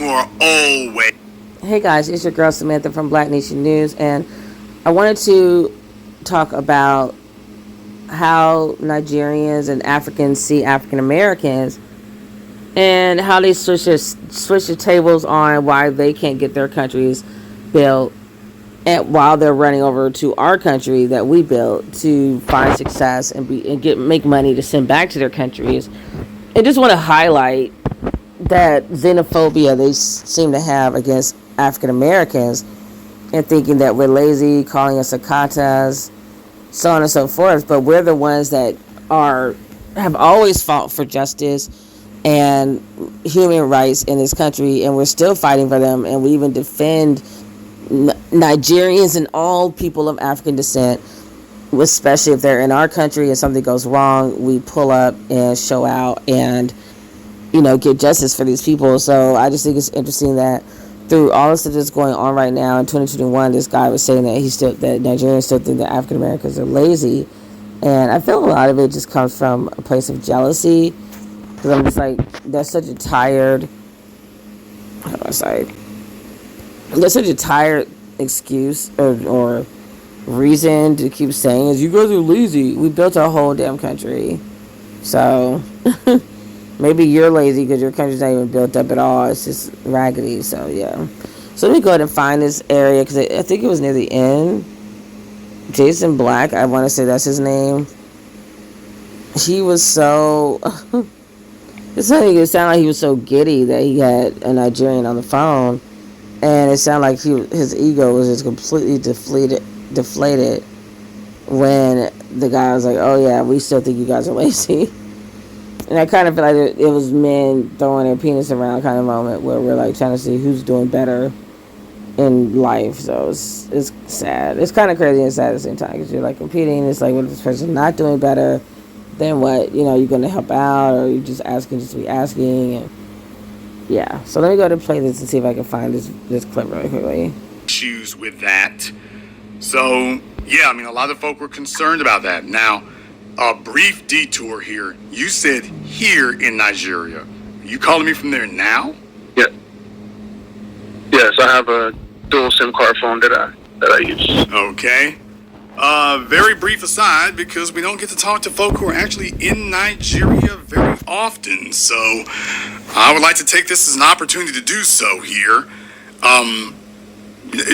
who are always... Hey guys, it's your girl Samantha from Black Nation News, and I wanted to talk about how Nigerians and Africans see African Americans and how they switch the tables on why they can't get their countries built, and while they're running over to our country that we built to find success and make money to send back to their countries. I just want to highlight that xenophobia they seem to have against African Americans, and thinking that we're lazy, calling us akatas, so on and so forth. But we're the ones that have always fought for justice and human rights in this country, and we're still fighting for them. And we even defend Nigerians and all people of African descent, especially if they're in our country and something goes wrong. We pull up and show out and get justice for these people. So I just think it's interesting that through all the stuff that's going on right now in 2021, this guy was saying that Nigerians still think that African Americans are lazy, and I feel a lot of it just comes from a place of jealousy, because I'm just like, that's such a tired, that's such a tired excuse or reason to keep saying is, you guys are lazy. We built our whole damn country, so maybe you're lazy because your country's not even built up at all. It's just raggedy. So, yeah. So, let me go ahead and find this area, because I think it was near the end. Jason Black, I want to say that's his name. He was so... it sounded like he was so giddy that he had a Nigerian on the phone. And it sounded like his ego was just completely deflated when the guy was like, oh, yeah, we still think you guys are lazy. And I kind of feel like it was men throwing their penis around kind of moment, where we're like trying to see who's doing better in life. So it's sad. It's kind of crazy and sad at the same time, because you're like competing. It's like, what if this person's not doing better? Then what? You're going to help out, or you're just asking just to be asking. And yeah. So let me go ahead and play this and see if I can find this clip really quickly. Issues with that. So yeah, a lot of folk were concerned about that. Now, a brief detour here. You said here in Nigeria. Are you calling me from there now? Yeah. Yes, I have a dual SIM card phone that I use. Okay. Very brief aside, because we don't get to talk to folk who are actually in Nigeria very often. So I would like to take this as an opportunity to do so here.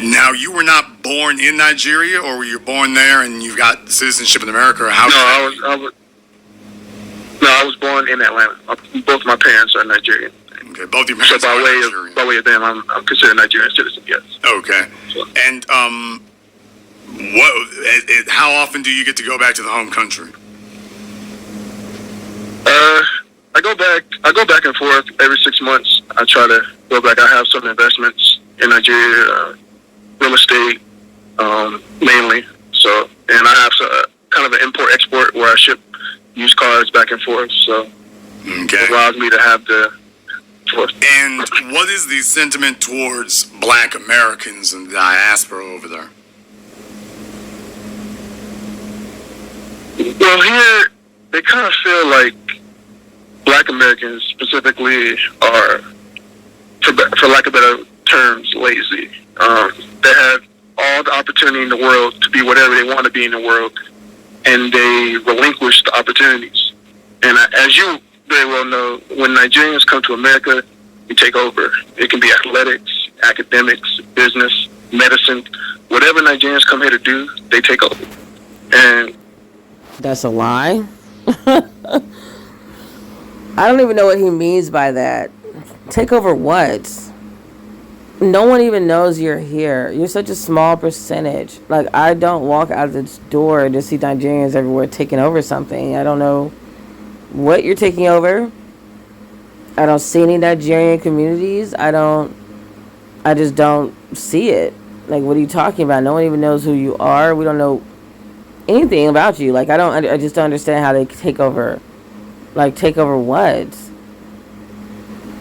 Now, you were not born in Nigeria, or were you born there and you've got citizenship in America? Or how? No, I was born in Atlanta. Both my parents are Nigerian. Okay, both your parents are Nigerian. So by way of them, I'm considered a Nigerian citizen. Yes. Okay. So. And how often do you get to go back to the home country? I go back and forth every 6 months. I try to go back. I have some investments in Nigeria, real estate, mainly. So, and I have kind of an import-export where I ship used cars back and forth. So, it allows me to have the. And what is the sentiment towards Black Americans and the diaspora over there? Well, here they kind of feel like Black Americans specifically are, for lack of better terms, lazy. They have all the opportunity in the world to be whatever they want to be in the world, and they relinquish the opportunities. And as you very well know, when Nigerians come to America, we take over. It can be athletics, academics, business, medicine. Whatever Nigerians come here to do, they take over. And that's a lie. I don't even know what he means by that. Take over what? No one even knows you're here. You're such a small percentage. Like, I don't walk out the door to see Nigerians everywhere taking over something. I don't know what you're taking over. I don't see any Nigerian communities. I just don't see it. Like, what are you talking about? No one even knows who you are. We don't know anything about you. Like, I just don't understand how they take over. Like, take over what?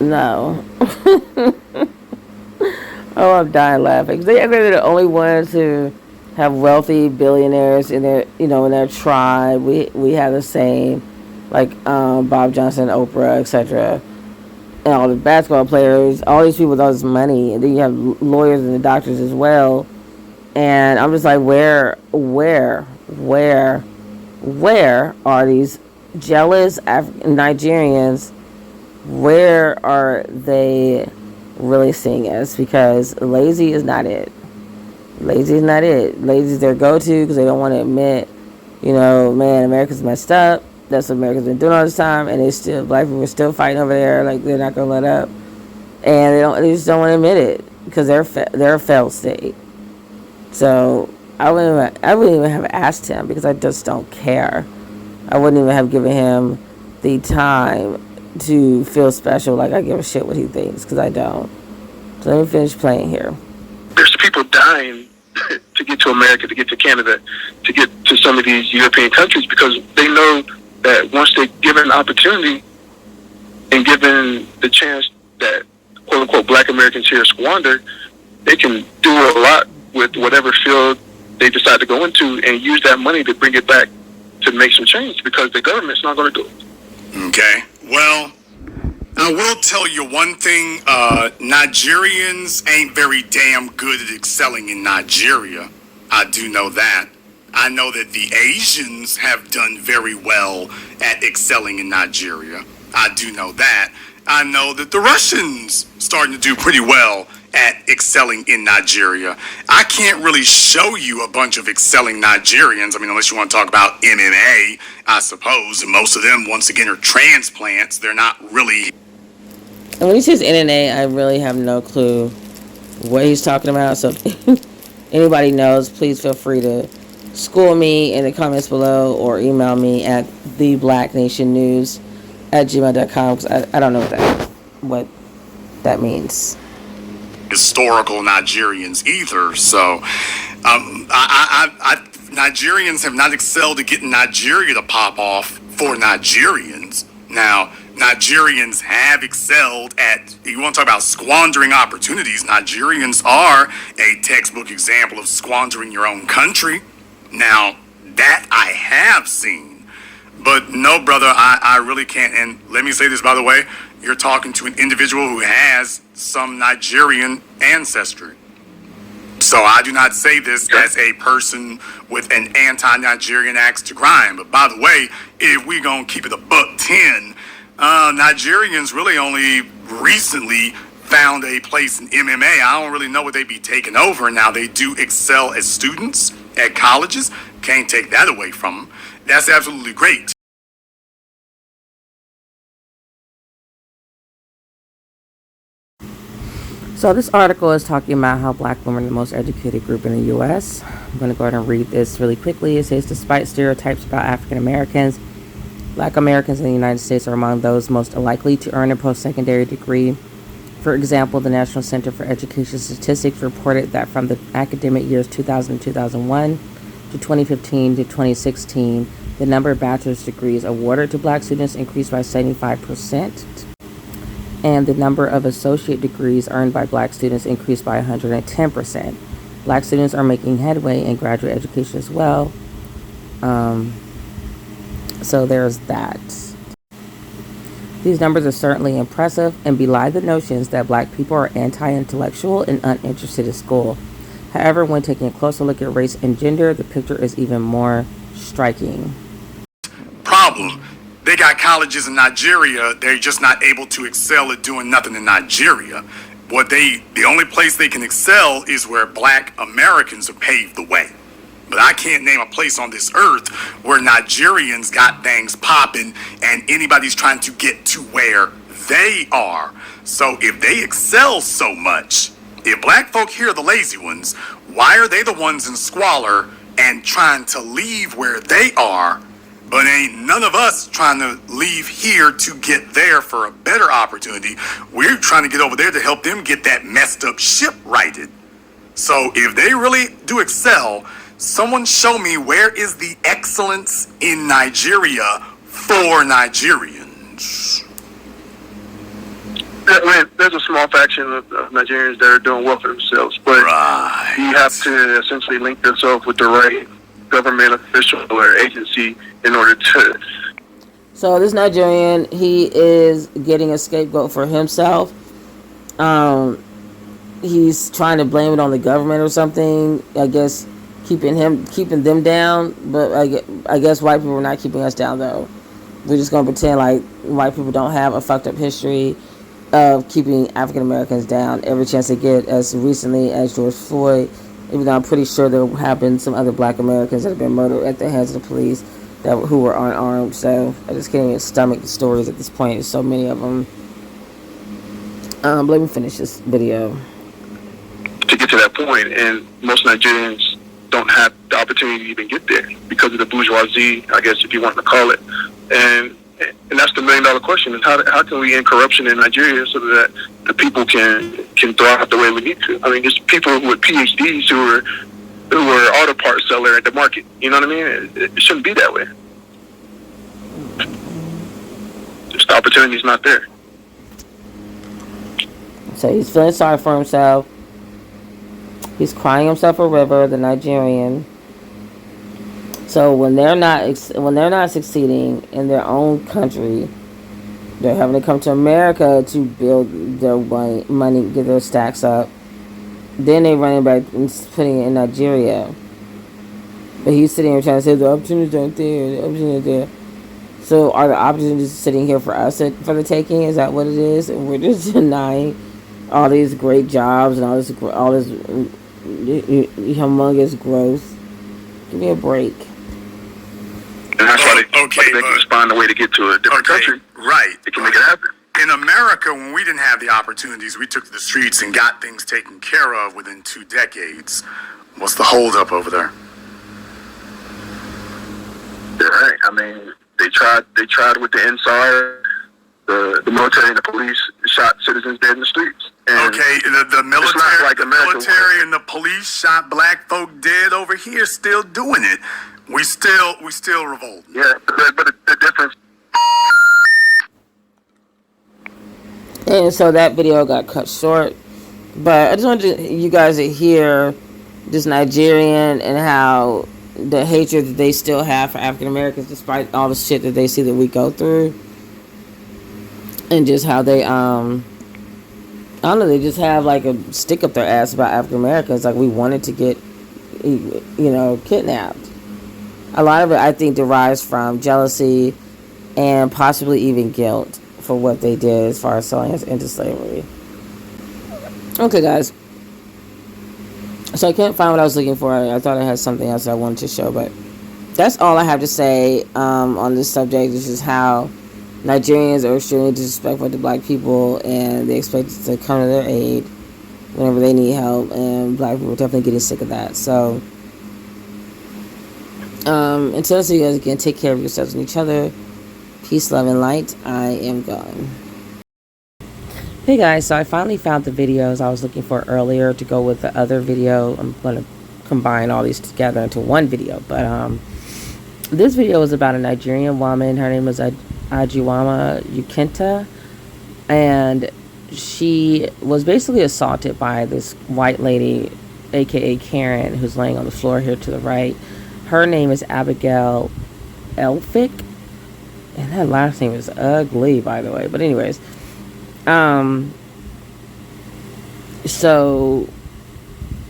No. Oh, I'm dying laughing. They're the only ones who have wealthy billionaires in their, in their tribe. We have the same, like Bob Johnson, Oprah, etc. and all the basketball players, all these people with all this money, and then you have lawyers and the doctors as well. And I'm just like, where are these jealous Nigerians? Where are they really seeing us? Because lazy is not it. Lazy is not it. Lazy is their go-to because they don't want to admit, man, America's messed up. That's what America's been doing all this time, and black people are still fighting over there. Like, they're not gonna let up, and they just don't want to admit it because they're a failed state. So I wouldn't even have asked him because I just don't care. I wouldn't even have given him the time to feel special, like I give a shit what he thinks, because I don't. So let me finish playing here. There's people dying to get to America, to get to Canada, to get to some of these European countries because they know that once they're given an opportunity and given the chance that quote-unquote black Americans here squander, they can do a lot with whatever field they decide to go into and use that money to bring it back to make some change because the government's not going to do it. Okay. Well, I will tell you one thing. Nigerians ain't very damn good at excelling in Nigeria. I do know that. I know that the Asians have done very well at excelling in Nigeria. I do know that. I know that the Russians starting to do pretty well at excelling in Nigeria. I can't really show you a bunch of excelling Nigerians. I mean, unless you want to talk about MMA, I suppose. And most of them, once again, are transplants. They're not really. And when he says NNA, I really have no clue what he's talking about. So if anybody knows, please feel free to school me in the comments below or email me at theblacknationnews@gmail.com because I don't know what that means. Historical Nigerians either. So Nigerians have not excelled at getting Nigeria to pop off for Nigerians. Now, Nigerians have excelled at, you want to talk about squandering opportunities, Nigerians are a textbook example of squandering your own country. Now, that I have seen. But no, brother, I really can't. And let me say this, by the way, you're talking to an individual who has some Nigerian ancestry. So I do not say this as a person with an anti-Nigerian axe to grind. But by the way, if we gonna keep it a $1.10, Nigerians really only recently found a place in MMA. I don't really know what they be taking over. Now, they do excel as students at colleges. Can't take that away from them. That's absolutely great. So this article is talking about how black women are the most educated group in the U.S. I'm going to go ahead and read this really quickly. It says, despite stereotypes about African Americans, black Americans in the United States are among those most likely to earn a post-secondary degree. For example, the National Center for Education Statistics reported that from the academic years 2000 to 2001 to 2015 to 2016, the number of bachelor's degrees awarded to black students increased by 75%. And the number of associate degrees earned by black students increased by 110%. Black students are making headway in graduate education as well. So there's that. These numbers are certainly impressive and belie the notions that black people are anti-intellectual and uninterested in school. However, when taking a closer look at race and gender, the picture is even more striking. Problem. They got colleges in Nigeria. They're just not able to excel at doing nothing in Nigeria. The only place they can excel is where black Americans have paved the way. But I can't name a place on this earth where Nigerians got things popping and anybody's trying to get to where they are. So if they excel so much, if black folk here are the lazy ones, why are they the ones in squalor and trying to leave where they are? But ain't none of us trying to leave here to get there for a better opportunity. We're trying to get over there to help them get that messed up ship righted. So if they really do excel, someone show me where is the excellence in Nigeria for Nigerians. There's a small faction of Nigerians that are doing well for themselves, but right. You have to essentially link yourself with the right government official or agency in order to So this Nigerian, he is getting a scapegoat for himself. He's trying to blame it on the government or something. I guess keeping them down. But I guess white people are not keeping us down though. We're just gonna pretend like white people don't have a fucked up history of keeping African Americans down every chance they get. As recently as George Floyd, even though I'm pretty sure there have been some other Black Americans that have been murdered at the hands of the police who were unarmed. So I just can't even stomach the stories at this point. There's so many of them. Let me finish this video. To get to that point, and most Nigerians don't have the opportunity to even get there because of the bourgeoisie, I guess, if you want to call it. And that's the $1 million question: is how can we end corruption in Nigeria so that the people can thrive the way we need to? I mean, there's people with PhDs who were auto parts seller at the market. You know what I mean? It shouldn't be that way. Just the opportunity's not there. So he's feeling sorry for himself. He's crying himself a river, the Nigerian. So when they're not succeeding in their own country, they're having to come to America to build their money, get their stacks up. Then they running back and putting it in Nigeria. But he's sitting here trying to say the opportunities aren't there. The opportunities are there. So are the opportunities sitting here for us for the taking? Is that what it is? And we're just denying all these great jobs and all this humongous growth. Give me a break. And that's why they can just find a way to get to a different country. Right. They can make it happen. In America, when we didn't have the opportunities, we took to the streets and got things taken care of within 2 decades. What's the holdup over there? You're right. I mean, they tried with the NSAR, the military and the police shot citizens dead in the streets. And okay, the military, like the military and the police shot black folk dead over here, still doing it. We still revolt. Yeah, but the difference. And so that video got cut short. But I just wanted you guys to hear this Nigerian and how the hatred that they still have for African Americans despite all the shit that they see that we go through. And just how they, I don't know, they just have like a stick up their ass about African Americans. Like we wanted to get, kidnapped. A lot of it, I think, derives from jealousy and possibly even guilt for what they did as far as selling us into slavery. Okay, guys. So I can't find what I was looking for. I thought I had something else that I wanted to show, but that's all I have to say on this subject. This is how Nigerians are extremely disrespectful to black people, and they expect us to come to their aid whenever they need help, and black people are definitely getting sick of that. So until I see you guys again, take care of yourselves and each other. Peace, love, and light. I am gone. Hey guys, so I finally found the videos I was looking for earlier to go with the other video. I'm going to combine all these together into one video. But this video is about a Nigerian woman. Her name is Ijeoma Ukenta. And she was basically assaulted by this white lady, aka Karen, who's laying on the floor here to the right. Her name is Abigail Elphick. And that last name is ugly, by the way. But anyways, so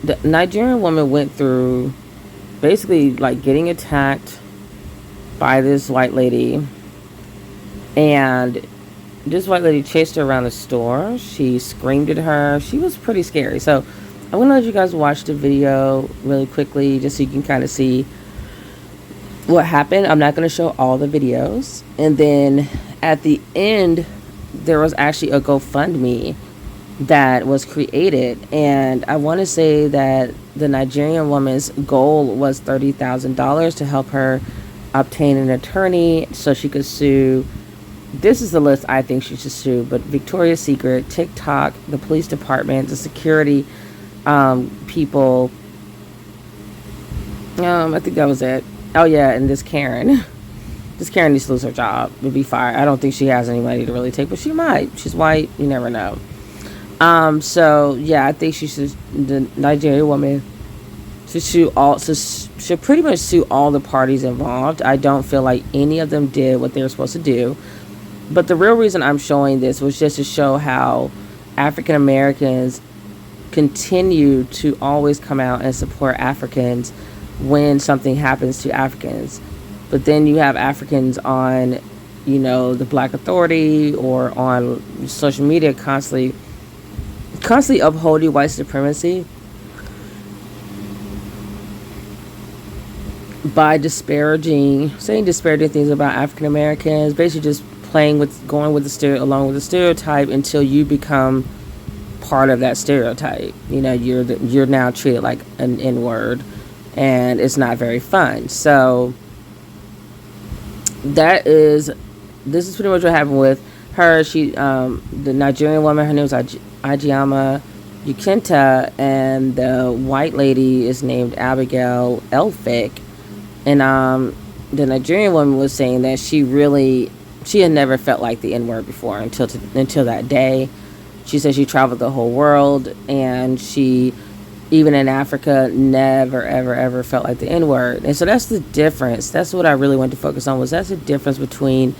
the Nigerian woman went through basically like getting attacked by this white lady, and this white lady chased her around the store. She screamed at her. She was pretty scary. So I'm gonna let you guys watch the video really quickly just so you can kind of see what happened. I'm not going to show all the videos. And then at the end, there was actually a GoFundMe that was created. And I want to say that the Nigerian woman's goal was $30,000 to help her obtain an attorney so she could sue. This is the list I think she should sue, but Victoria's Secret, TikTok, the police department, the security people. I think that was it. Oh yeah, and this Karen. This Karen needs to lose her job. Would be fired. I don't think she has any money to really take, but she might. She's white. You never know. So yeah, I think she should. The Nigerian woman should pretty much sue all the parties involved. I don't feel like any of them did what they were supposed to do. But the real reason I'm showing this was just to show how African Americans continue to always come out and support Africans when something happens to Africans. But then you have Africans on, the Black Authority or on social media constantly upholding white supremacy by saying disparaging things about African Americans, basically just along with the stereotype until you become part of that stereotype. You're now treated like an N-word, and it's not very fun. So this is pretty much what happened with her. She, the Nigerian woman, her name was Ijeoma Ukenta, and the white lady is named Abigail Elphick. And the Nigerian woman was saying that she had never felt like the N-word before until that day. She said she traveled the whole world, and she, even in Africa, never, ever, ever felt like the N-word. And so that's the difference. That's what I really wanted to focus on, that's the difference between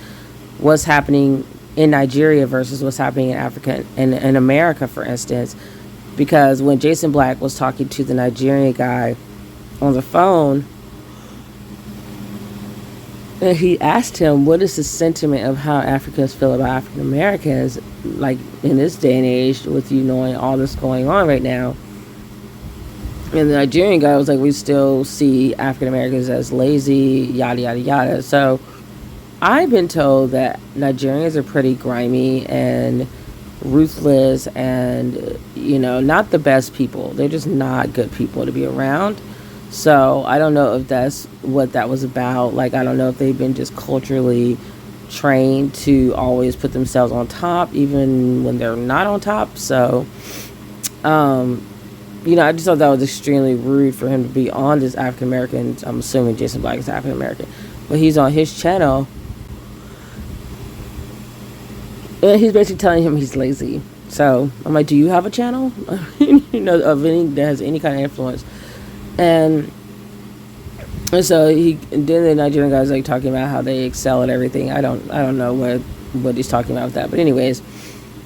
what's happening in Nigeria versus what's happening in Africa and in America, for instance. Because when Jason Black was talking to the Nigerian guy on the phone, and he asked him, what is the sentiment of how Africans feel about African Americans, like in this day and age, with you knowing all this going on right now? And the Nigerian guy was like, we still see African Americans as lazy, yada, yada, yada. So I've been told that Nigerians are pretty grimy and ruthless and, not the best people. They're just not good people to be around. So I don't know if that's what that was about. Like, I don't know if they've been just culturally trained to always put themselves on top, even when they're not on top. So, I just thought that was extremely rude for him to be on this African American. I'm assuming Jason Black is African American, but he's on his channel, and he's basically telling him he's lazy. So I'm like, do you have a channel? Of any that has any kind of influence? And so then the Nigerian guy's like talking about how they excel at everything. I don't know what he's talking about with that. But anyways,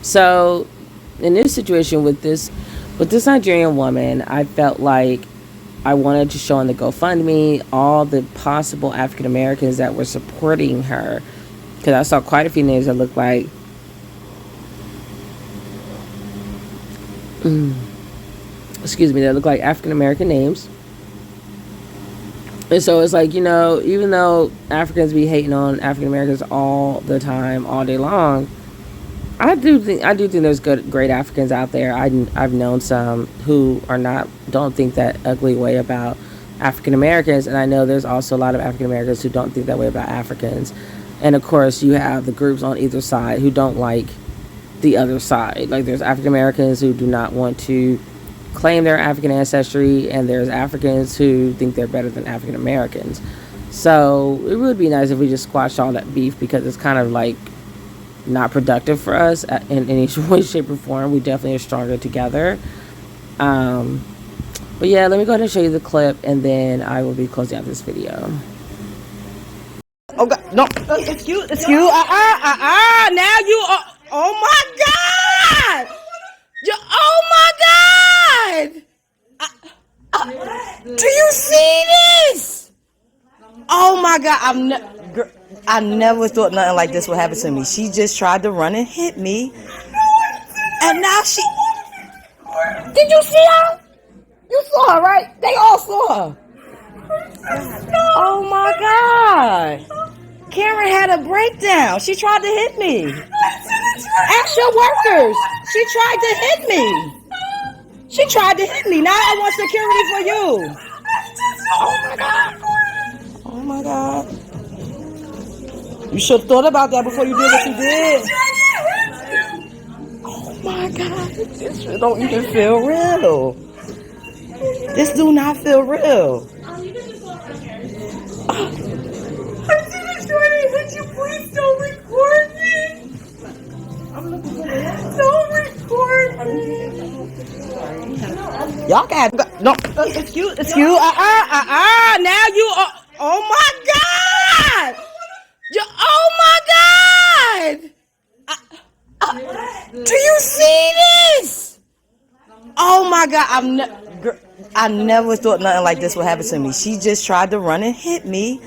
so in this situation with this Nigerian woman, I felt like I wanted to show on the GoFundMe all the possible African Americans that were supporting her, because I saw quite a few names that looked like that look like African American names. And so it's like, even though Africans be hating on African Americans all the time, all day long, I do think there's great Africans out there. I've known some who don't think that ugly way about African Americans, and I know there's also a lot of African Americans who don't think that way about Africans. And of course, you have the groups on either side who don't like the other side. Like, there's African Americans who do not want to claim their African ancestry, and there's Africans who think they're better than African Americans. So it would be nice if we just squash all that beef, because it's kind of like not productive for us in any way, shape, or form. We definitely are stronger together. But yeah, let me go ahead and show you the clip, and then I will be closing out this video. Oh God, no, it's you. Now you are, oh my God! Oh my God! Do you see this? Oh my God! I never thought nothing like this would happen to me. She just tried to run and hit me, and now she. Did you see her? You saw her, right? They all saw her. Oh my God! Karen had a breakdown. She tried to hit me. Ask your workers. She tried to hit me. She tried to hit me. Now I want security for you. Oh my God. Oh my God. You should have thought about that before you did what you did. Oh my God. This shit don't even feel real. This do not feel real. Please don't record me. Don't record me. Y'all got no. Excuse. Now you are. Oh my God! Oh my God! Do you see this? Oh my God! I never thought nothing like this would happen to me. She just tried to run and hit me,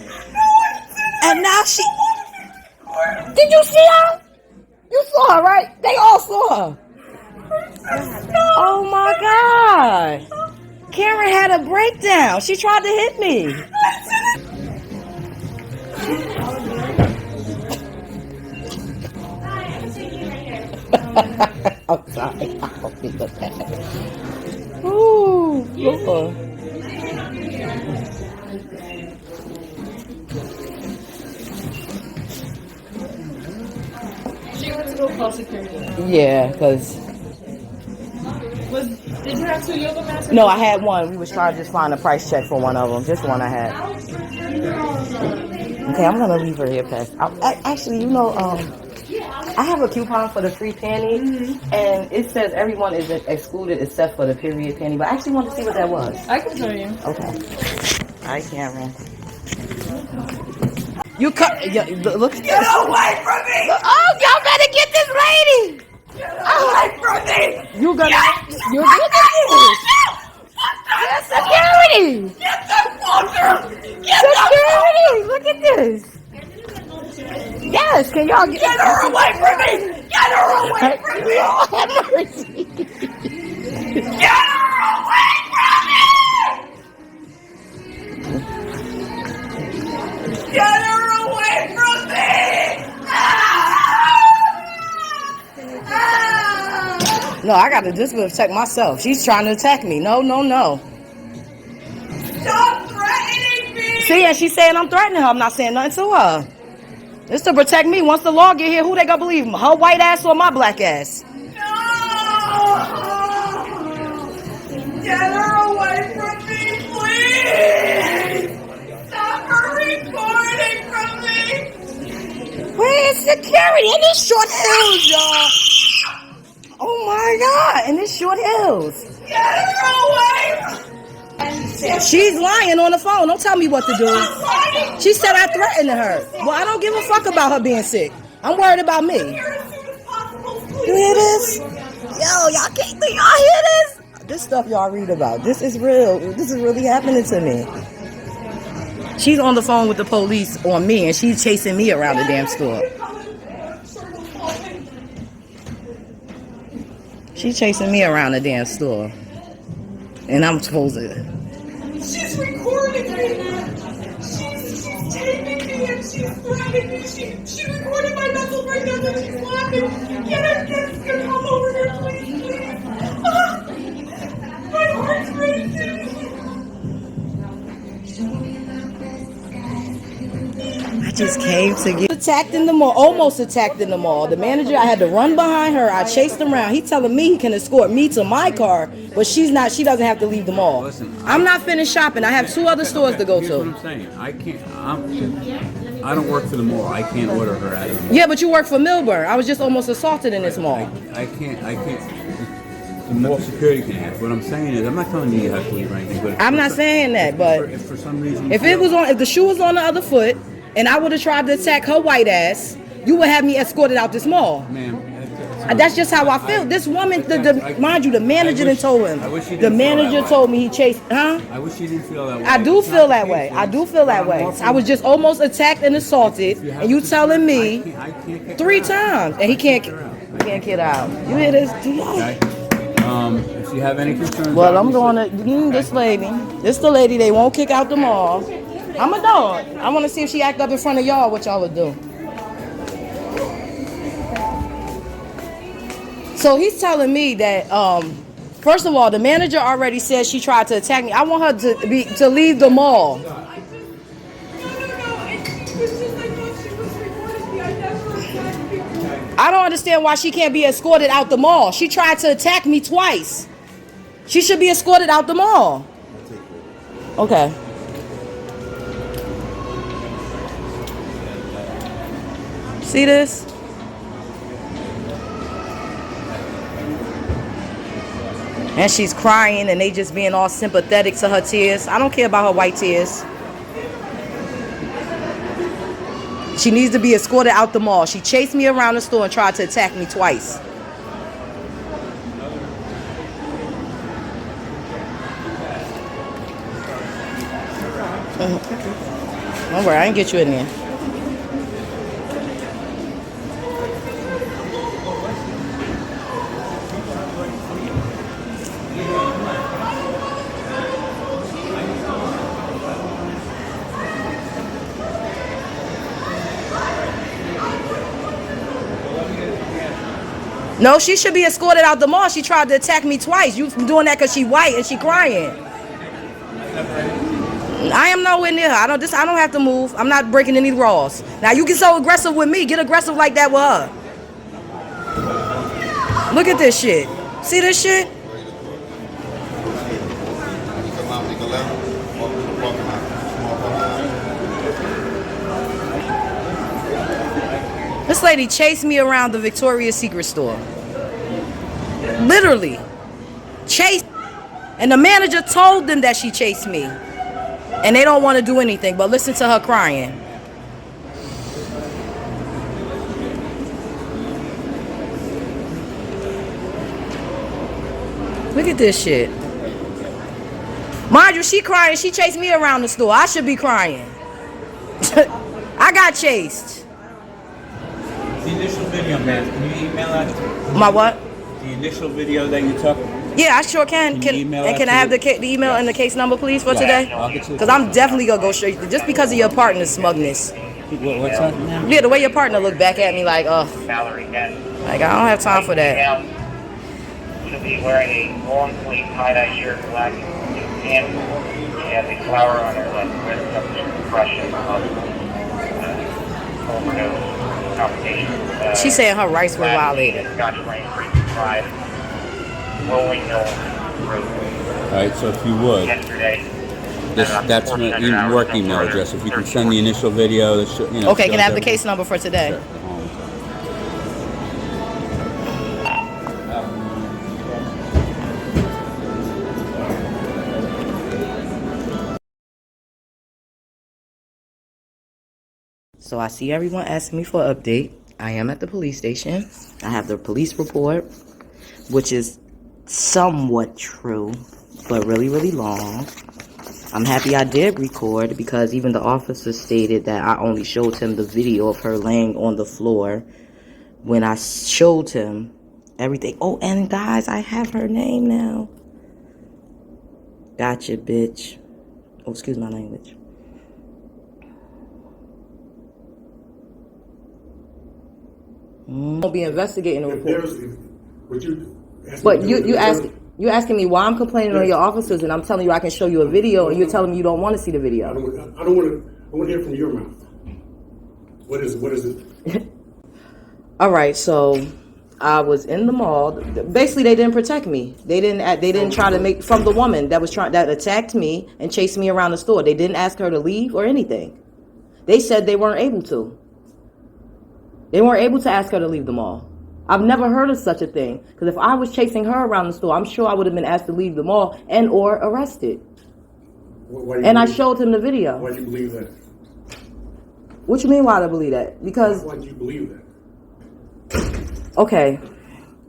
and now she. Did you see her? You saw her, right? They all saw her. Oh my God! Karen had a breakdown. She tried to hit me. I'm sorry. I don't feel bad. Ooh, Lord. She went to go call security. Yeah, because... Did you have 2 yoga mats? No, I had one. We was trying to just find a price check for one of them. Just one I had. Okay, I'm going to leave her here, Pest. Actually, you know, I have a coupon for the free panty, and it says everyone is excluded except for the period panty, but I actually want to see what that was. I can show you. Okay. All right, Cameron. You cut. Look. Get away from me! Oh, y'all better get this lady! Get away from me! You're gonna get this. Get security! Get the fucker! Security! Look at this. Yes, can y'all get her away from me? Get her away from me! Oh, have mercy! Get her away from me! Get her away from me! No, I gotta just protect myself. She's trying to attack me. No. Stop threatening me! See, and she's saying I'm threatening her. I'm not saying nothing to her. It's to protect me. Once the law get here, who they gonna believe? Her white ass or my black ass? No! Get her away from me, please! Stop her recording from me! Where's security? In these short hills, y'all. Oh my God! In these short hills. Get her away! She's lying on the phone. Don't tell me what to do. She said I threatened her. Well, I don't give a fuck about her being sick. I'm worried about me. You hear this? Yo, y'all can't. Do y'all hear this? This stuff y'all read about. This is real. This is really happening to me. She's on the phone with the police on me, and she's chasing me around the damn store. She's chasing me around the damn store. And I'm supposed to... She's recording me. She's taping me and she's threatening me. She recorded my mental breakdown and she's laughing. Get her kids to come over here, please. My heart's racing. I just came to get attacked in the mall, almost attacked in the mall. The manager, I had to run behind her. I chased him around. He telling me he can escort me to my car, but she's not. She doesn't have to leave the mall. Listen, I'm not finished shopping. I have 2 other stores to go to. Here's what I'm saying. I don't work for the mall. I can't order her out of the mall. Yeah, but you work for Milburn. I was just almost assaulted in this mall. I can't. The mall security can ask. What I'm saying is, I'm not telling you have to leave or anything. But I'm not saying that, but if for some reason, if the shoe was on the other foot, and I would have tried to attack her white ass, you would have me escorted out this mall. Ma'am, that's just how I feel. This woman, mind you, the manager didn't told him. The manager told me he chased, huh? I wish you didn't feel that way. I do feel that way. I was just almost attacked and assaulted, and you telling me 3 times, and he can't get out. You hear this? Okay. If you have any concerns, well, I'm going to this lady. This the lady they won't kick out the mall. I'm a dog. I want to see if she act up in front of y'all, what y'all would do. So he's telling me that, first of all, the manager already said she tried to attack me. I want her to leave the mall. I don't understand why she can't be escorted out the mall. She tried to attack me twice. She should be escorted out the mall. Okay. See this? And she's crying and they just being all sympathetic to her tears. I don't care about her white tears. She needs to be escorted out the mall. She chased me around the store and tried to attack me twice. Don't worry, I didn't get you in there. No, she should be escorted out the mall. She tried to attack me twice. You doing that because she white and she crying. I am nowhere near her. I don't have to move. I'm not breaking any laws. Now you get so aggressive with me. Get aggressive like that with her. Look at this shit. See this shit? This lady chased me around the Victoria's Secret store. Literally. Chased. And the manager told them that she chased me. And they don't want to do anything but listen to her crying. Look at this shit. Mind you, she crying. She chased me around the store. I should be crying. I got chased. The initial video, man. Can you email that? My what? The initial video that you took. Yeah, I sure can. Can you email that can I to have me? the email and the case number, please, for today? I'll get you. Because I'm definitely going to go straight. Just because of your partner's smugness. What's that now? Yeah, the way your partner looked back at me like, like, I don't have time for that. She'll be wearing a long sleeve tie-dye shirt, black pants. She has a flower on her left wrist, suppression of overdose complications. She's saying her rights were violated. Scotch Plain 325, Rolling Hill Road. All right, so if you would, Yesterday. that's my work email address. If you can send the initial video, that Okay, can I have the case number for today? Sure. So I see everyone asking me for an update. I am at the police station. I have the police report, which is somewhat true, but really, really long. I'm happy I did record because even the officer stated that I only showed him the video of her laying on the floor when I showed him everything. Oh, and guys, I have her name now. Gotcha, bitch. Oh, excuse my language. Won't be investigating the report. But you asking me why I'm complaining on your officers, and I'm telling you I can show you a video, and you're telling me you don't want to see the video. I don't want to hear from your mouth. What is it? All right, so I was in the mall. Basically, they didn't protect me. They didn't try to make from the woman that attacked me and chased me around the store. They didn't ask her to leave or anything. They said they weren't able to. They weren't able to ask her to leave the mall. I've never heard of such a thing. Because if I was chasing her around the store, I'm sure I would have been asked to leave the mall and or arrested. And I showed him the video. Why do you believe that? What you mean why do I believe that? Because... Why do you believe that? Okay.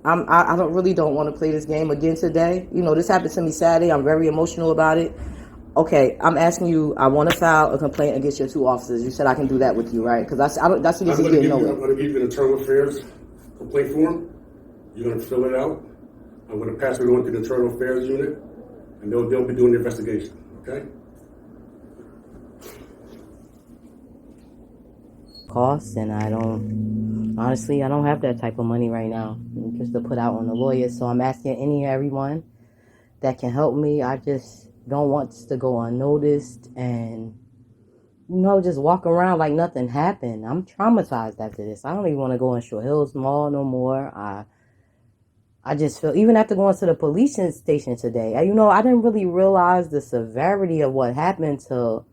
I don't want to play this game again today. You know, this happened to me Saturday. I'm very emotional about it. Okay, I'm asking you, I want to file a complaint against your two officers. You said I can do that with you, right? Because that's what this is getting nowhere. I'm going to give you an internal affairs complaint form. You're going to fill it out. I'm going to pass it on to the internal affairs unit, and they'll be doing the investigation, okay? Costs, and I don't have that type of money right now just to put out on the lawyers. So I'm asking everyone that can help me. I just don't want this to go unnoticed and, just walk around like nothing happened. I'm traumatized after this. I don't even want to go in Short Hills Mall no more. I just feel, even after going to the police station today, I didn't really realize the severity of what happened till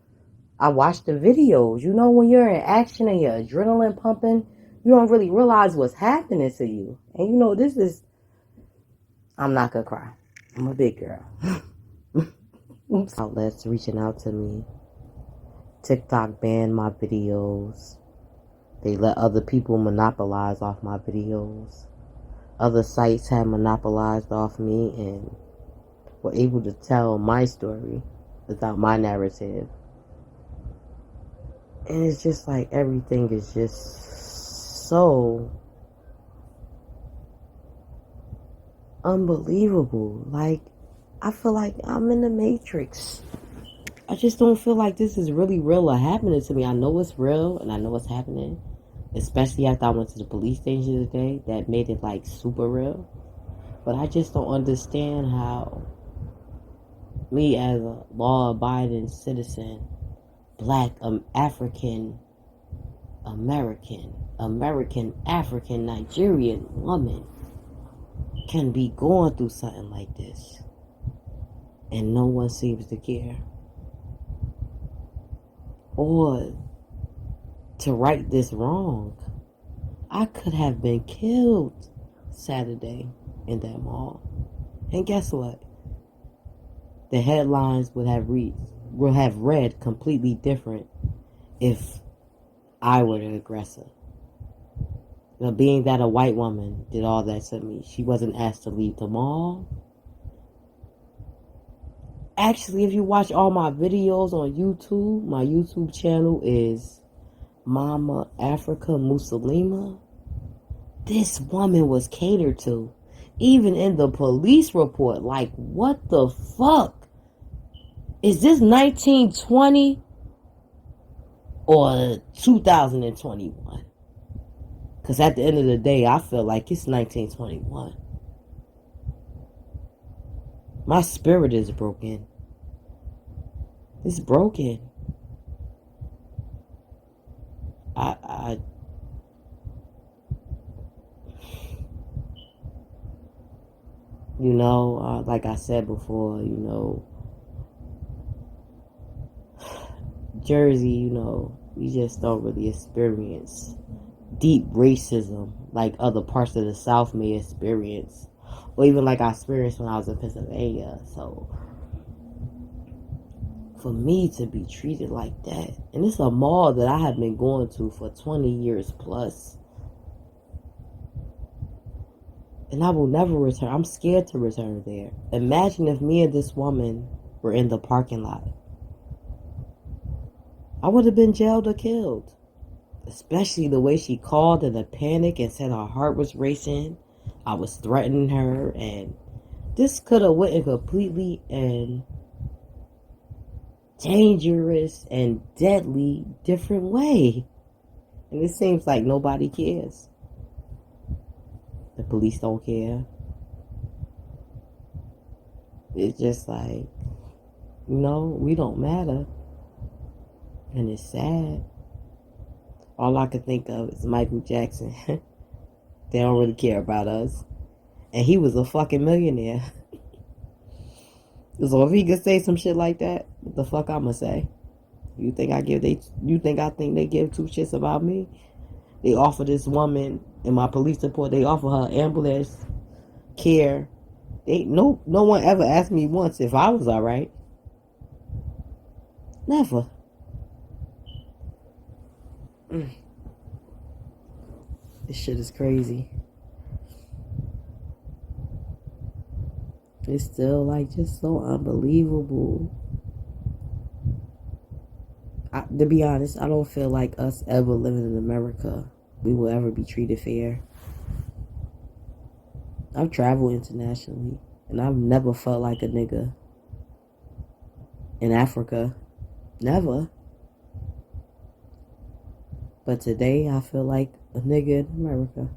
I watched the videos. When you're in action and your adrenaline pumping, you don't really realize what's happening to you. And this is, I'm not gonna cry. I'm a big girl. Outlets reaching out to me. TikTok banned my videos. They let other people monopolize off my videos. Other sites had monopolized off me and were able to tell my story without my narrative. And it's just like everything is just so unbelievable. Like, I feel like I'm in the Matrix. I just don't feel like this is really real or happening to me. I know it's real and I know it's happening. Especially after I went to the police station today. That made it like super real. But I just don't understand how me as a law-abiding citizen, black African American, African Nigerian woman can be going through something like this. And no one seems to care. Or to right this wrong. I could have been killed Saturday in that mall. And guess what? The headlines would have read completely different if I were the aggressor. Now, being that a white woman did all that to me, she wasn't asked to leave the mall. Actually, if you watch all my videos on YouTube, my YouTube channel is Mama Africa Musalima. This woman was catered to. Even in the police report, like, what the fuck? Is this 1920 or 2021? Because at the end of the day, I feel like it's 1921. My spirit is broken. It's broken. Like I said before, Jersey, we just don't really experience deep racism like other parts of the South may experience, or even like I experienced when I was in Pennsylvania. So for me to be treated like that, and it's a mall that I have been going to for 20 years plus, and I will never return. I'm scared to return there. Imagine if me and this woman were in the parking lot. I would have been jailed or killed. Especially the way she called in a panic and said her heart was racing. I was threatening her, and this could have went in completely and dangerous and deadly different way. And it seems like nobody cares. The police don't care. It's just like, we don't matter. And it's sad. All I can think of is Michael Jackson. They don't really care about us. And he was a fucking millionaire. So if he could say some shit like that, what the fuck I'ma say? You think I think they give two shits about me? They offer this woman in my police report, they offer her ambulance care. No one ever asked me once if I was alright. Never. This shit is crazy. It's still like just so unbelievable. To be honest, I don't feel like us ever living in America, we will ever be treated fair. I've traveled internationally, and I've never felt like a nigga in Africa. Never. But today, I feel like a nigga in America.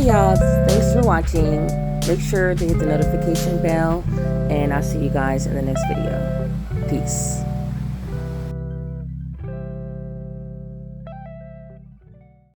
Okay, y'all. Thanks for watching. Make sure to hit the notification bell, and I'll see you guys in the next video. Peace.